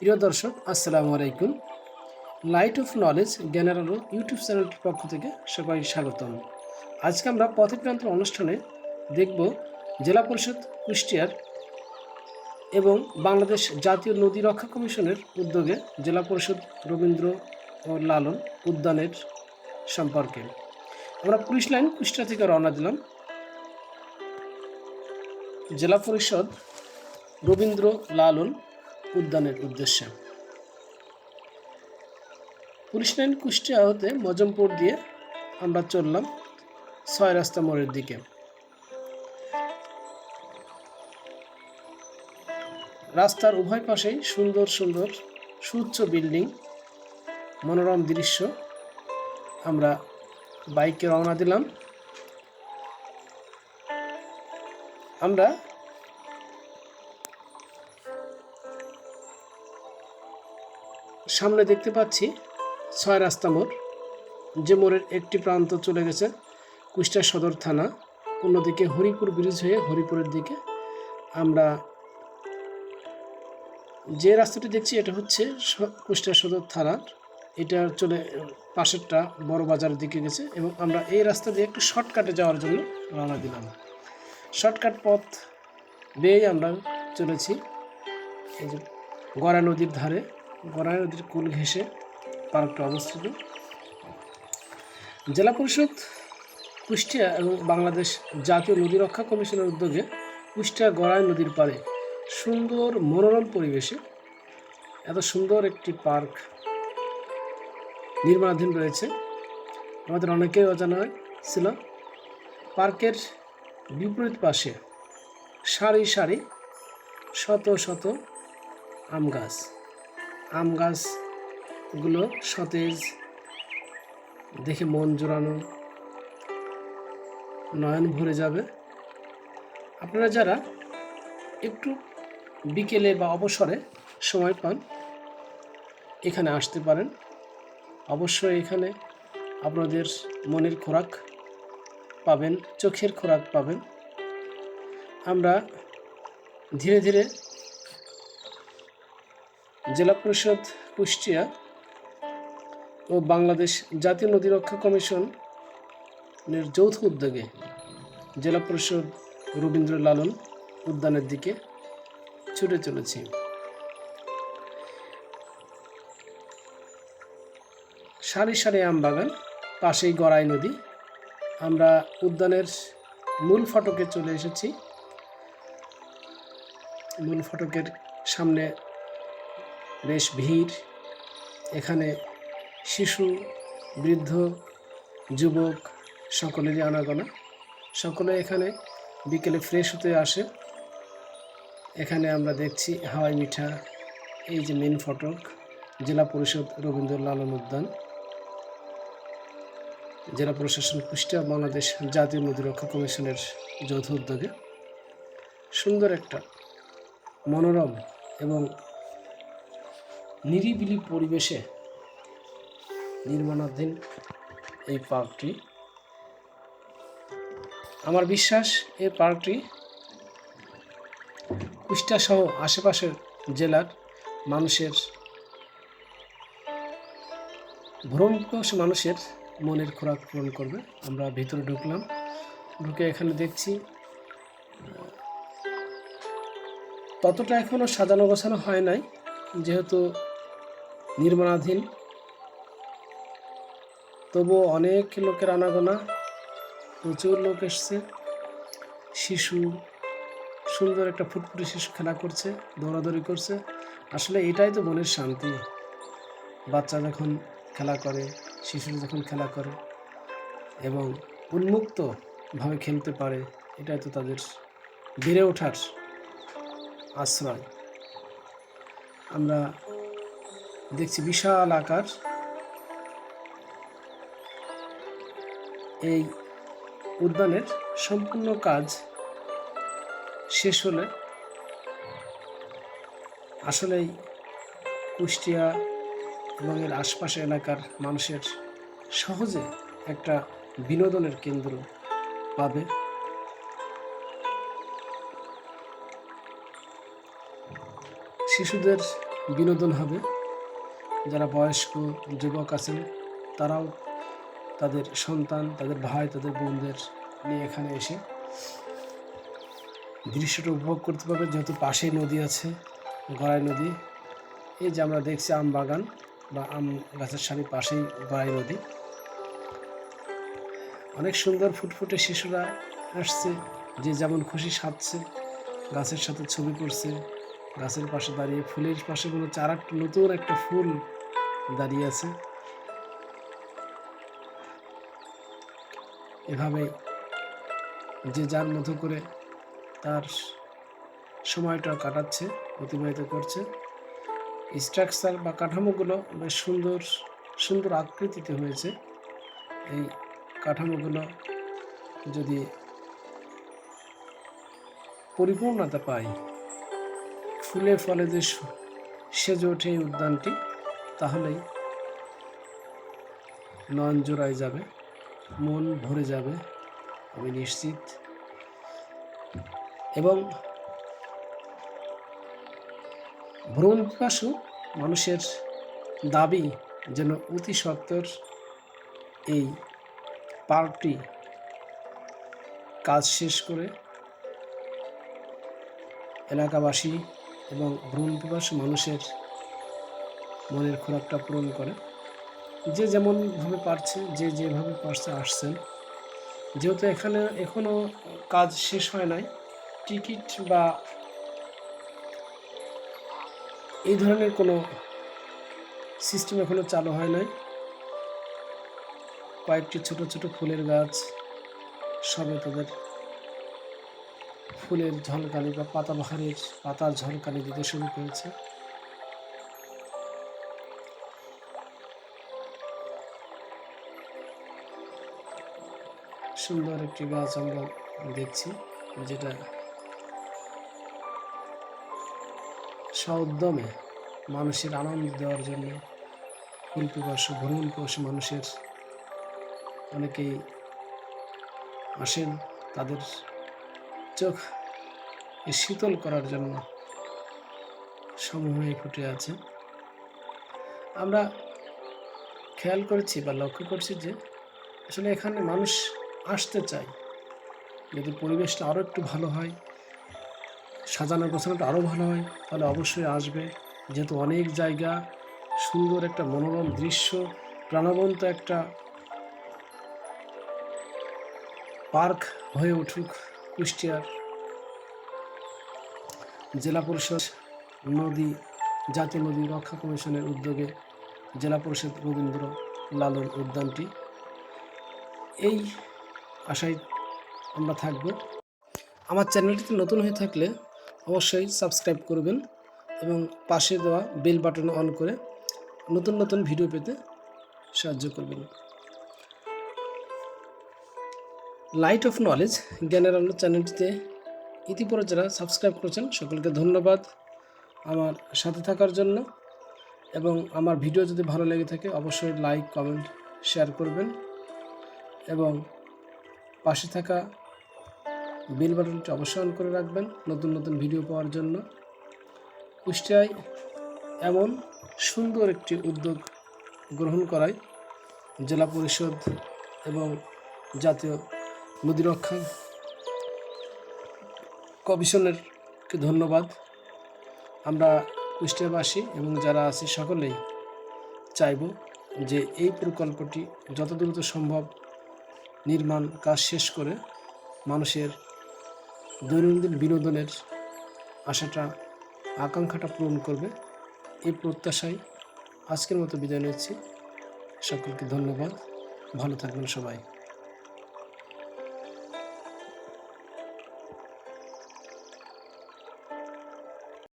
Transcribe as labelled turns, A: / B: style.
A: প্রিয় দর্শক, আসসালামু আলাইকুম। লাইট অফ নলেজ জ্ঞানের আলো ইউটিউব চ্যানেলটির পক্ষ থেকে সবাই স্বাগতম। আজকে আমরা পথপ্রান্তর অনুষ্ঠানে দেখব জেলা পরিষদ কুষ্টিয়ার এবং বাংলাদেশ জাতীয় নদী রক্ষা কমিশনের উদ্যোগে জেলা পরিষদ রবীন্দ্র ও লালন উদ্যানের সম্পর্কে। আমরা পুলিশ লাইন কুষ্টিয়া থেকে রওনা দিলাম জেলা পরিষদ রবীন্দ্র লালন উদ্যানের উদ্দেশ্যে। পুলিশ লাইন কুষ্টিয়া হতে মজমপুর দিয়ে আমরা চললাম ৬ রাস্তা মোড়ের দিকে। রাস্তার উভয় পাশেই সুন্দর সুন্দর সুউচ্চ বিল্ডিং, মনোরম দৃশ্য। আমরা বাইকে রওনা দিলাম। আমরা সামনে দেখতে পাচ্ছি ৬ রাস্তা মোড়, যে মোড়ের একটি প্রান্ত চলে গেছে কুষ্টিয়া সদর থানা, অন্যদিকে হরিপুর ব্রিজ হয়ে হরিপুরের দিকে। আমরা যে রাস্তাটি দেখছি এটা হচ্ছে কুষ্টিয়া সদর থানার, এটা চলে পাশেরটা বড় বাজারের দিকে গেছে এবং আমরা এই রাস্তা দিয়ে একটু শর্টকাটে যাওয়ার জন্য রওনা দিলাম। শর্টকাট পথ বেয়ে আমরা চলেছি এই যে গড়া নদীর ধারে, গড়া নদীর কুল ঘেঁষে পার্কটা অবস্থিত। জেলা পরিষদ কুষ্টিয়া এবং বাংলাদেশ জাতীয় নদী রক্ষা কমিশনের উদ্যোগে কুষ্টিয়া গড়াই নদীর পাড়ে সুন্দর মনোরম পরিবেশে এত সুন্দর একটি পার্ক নির্মাণাধীন রয়েছে, আমাদের অনেকেই অজানা ছিল। পার্কের বিপরীত পাশে সারি সারি শত শত আম গাছ। আম গাছগুলো সতেজ, দেখে মন জোড়ানো, নয়ন ভরে যাবে। আপনারা যারা একটু বিকেলে বা অবসরে সময় পান এখানে আসতে পারেন। অবশ্যই এখানে আপনাদের মনের খোরাক পাবেন, চোখের খোরাক পাবেন। আমরা ধীরে ধীরে জেলা পরিষদ কুষ্টিয়া ও বাংলাদেশ জাতীয় নদী রক্ষা কমিশনের যৌথ উদ্যোগে জেলা পরিষদ রবীন্দ্র লালন উদ্যানের দিকে ছুটে চলেছি। সারি সারি আম বাগান, পাশেই গড়াই নদী। আমরা উদ্যানের মূল ফটকে চলে এসেছি। মূল ফটকের সামনে বেশ ভিড়। এখানে শিশু, বৃদ্ধ, যুবক সকলেরই আনাগোনা। সকলে এখানে বিকেলে ফ্রেশ হতে আসে। এখানে আমরা দেখছি হাওয়াই মিঠা, এই যে মেন ফটক, জেলা পরিষদ রবীন্দ্র লালন উদ্যান, জেলা প্রশাসন কুষ্টিয়া, বাংলাদেশ জাতীয় নদী রক্ষা কমিশনের যৌথ উদ্যোগে সুন্দর একটা মনোরম এবং নিরিবিলি পরিবেশে নির্মাণাধীন এই পার্কটি। আমার বিশ্বাস এই পার্কটি কুষ্টিয়া সহ আশেপাশের জেলার মানুষের, ভ্রমণপিপাসু মানুষের মনের খোরাক পূরণ করবে। আমরা ভিতরে ঢুকলাম, ঢুকে এখানে দেখছি ততটা এখনও সাজানো গোছানো হয় নাই, যেহেতু নির্মাণাধীন। তবুও অনেক লোকের আনাগোনা, প্রচুর লোক এসছে। শিশু, সুন্দর একটা ফুটফুটে শিশু খেলা করছে, দৌড়াদৌড়ি করছে। আসলে এটাই তো মনের শান্তি। বাচ্চা যখন খেলা করে, শিশুরা যখন খেলা করে এবং উন্মুক্তভাবে খেলতে পারে, এটাই তো তাদের বেড়ে ওঠার আশ্রয়। আমরা দেখছি বিশাল আকার। এই উদ্যানের সম্পূর্ণ কাজ শেষ হলে আসলেই কুষ্টিয়া এবং এর আশপাশ এলাকার মানুষের সহজে একটা বিনোদনের কেন্দ্র পাবে। শিশুদের বিনোদন হবে। যারা বয়স্ক যুবক আছেন তারাও তাদের সন্তান, তাদের ভাই, তাদের বোনদের নিয়ে এখানে এসে দৃশ্যটা উপভোগ করতে পারবে, যেহেতু পাশেই নদী আছে, গড়াই নদী। এই যে আমরা দেখছি আম বাগান বা আম গাছের সারি পাশেই গড়াই নদী। অনেক সুন্দর ফুটফুটে শিশুরা আসছে, যে যেমন খুশি সাজছে, গাছের সাথে ছবি করছে, গাছের পাশে দাঁড়িয়ে, ফুলের পাশে মনে হচ্ছে আর একটা নতুন একটা ফুল দাঁড়িয়ে আছে। এভাবে যে যার মতো করে তার সময়টা কাটাচ্ছে, অতিবাহিত করছে। স্ট্রাকচার বা কাঠামোগুলো বেশ সুন্দর সুন্দর আকৃতিতে হয়েছে। এই কাঠামোগুলো যদি পরিপূর্ণতা পায়, ফুলে ফলে যে সেজে ওঠে এই উদ্যানটি, তাহলেই নয়ন জোড়ায় যাবে, মন ভরে যাবে, আমি নিশ্চিত। এবং ভ্রমণ পিপাসু মানুষের দাবি যেন অতি সত্বর এই পার্কটি কাজ শেষ করে এলাকাবাসী এবং ভ্রমণ পিপাসু মানুষের মনের খোরাকটা পূরণ করে। যে যেমনভাবে পারছে, যে যেভাবে পারছে আসছেন। যেহেতু এখানে এখনও কাজ শেষ হয় নাই, টিকিট বা এই ধরনের কোনো সিস্টেম এখনও চালু হয় নাই। কয়েকটি ছোট ছোট ফুলের গাছ সবে তাদের ফুলের ঝলকানি বা পাতাবাহারের পাতার ঝলকানি দিতে শুরু করেছে। সুন্দর একটি গাছ আমরা দেখছি, যেটা সউদ্যমে মানুষের আনন্দ দেওয়ার জন্য, ফুল পিপাসু ভ্রমণ পিপাসু মানুষের অনেকেই আসেন তাদের চোখ শীতল করার জন্য সমূহে ফুটে আছে। আমরা খেয়াল করেছি বা লক্ষ্য করছি যে আসলে এখানে মানুষ আসতে চায়। যদি পরিবেশটা আরও একটু ভালো হয়, সাজানো গোছানোটা আরও ভালো হয়, তাহলে অবশ্যই আসবে। যেহেতু অনেক জায়গা, সুন্দর একটা মনোরম দৃশ্য, প্রাণবন্ত একটা পার্ক হয়ে উঠুক কুষ্টিয়ার জেলা পরিষদ জাতীয় নদী রক্ষা কমিশনের উদ্যোগে জেলা পরিষদ রবীন্দ্র লালন উদ্যানটি। এই আশায় আমরা থাকব। আমার চ্যানেলটিতে নতুন হয়ে থাকলে অবশ্যই সাবস্ক্রাইব করবেন এবং পাশে দেওয়া বেল বাটন অন করে নতুন নতুন ভিডিও পেতে সাহায্য করবেন। লাইট অফ নলেজ জ্ঞানের আলো চ্যানেলটিতে ইতিপূর্বে যারা সাবস্ক্রাইব করেছেন সকলকে ধন্যবাদ আমার সাথে থাকার জন্য। এবং আমার ভিডিও যদি ভালো লেগে থাকে অবশ্যই লাইক, কমেন্ট, শেয়ার করবেন এবং পাশে থাকা বেল বাটনটি অবশ্যই অন করে রাখবেন নতুন নতুন ভিডিও পাওয়ার জন্য। কুষ্টিয়ায় এমন সুন্দর একটি উদ্যোগ গ্রহণ করায় জেলা পরিষদ এবং জাতীয় নদী রক্ষা কমিশনেরকে ধন্যবাদ। আমরা কুষ্টিয়াবাসী এবং যারা আছি সকলেই চাইব যে এই প্রকল্পটি যত দ্রুত সম্ভব নির্মাণ কাজ শেষ করে মানুষের দৈনন্দিন বিনোদনের আশাটা, আকাঙ্ক্ষাটা পূরণ করবে। এই প্রত্যাশায় আজকের মতো বিদায় নিচ্ছি। সকলকে ধন্যবাদ। ভালো থাকবেন সবাই।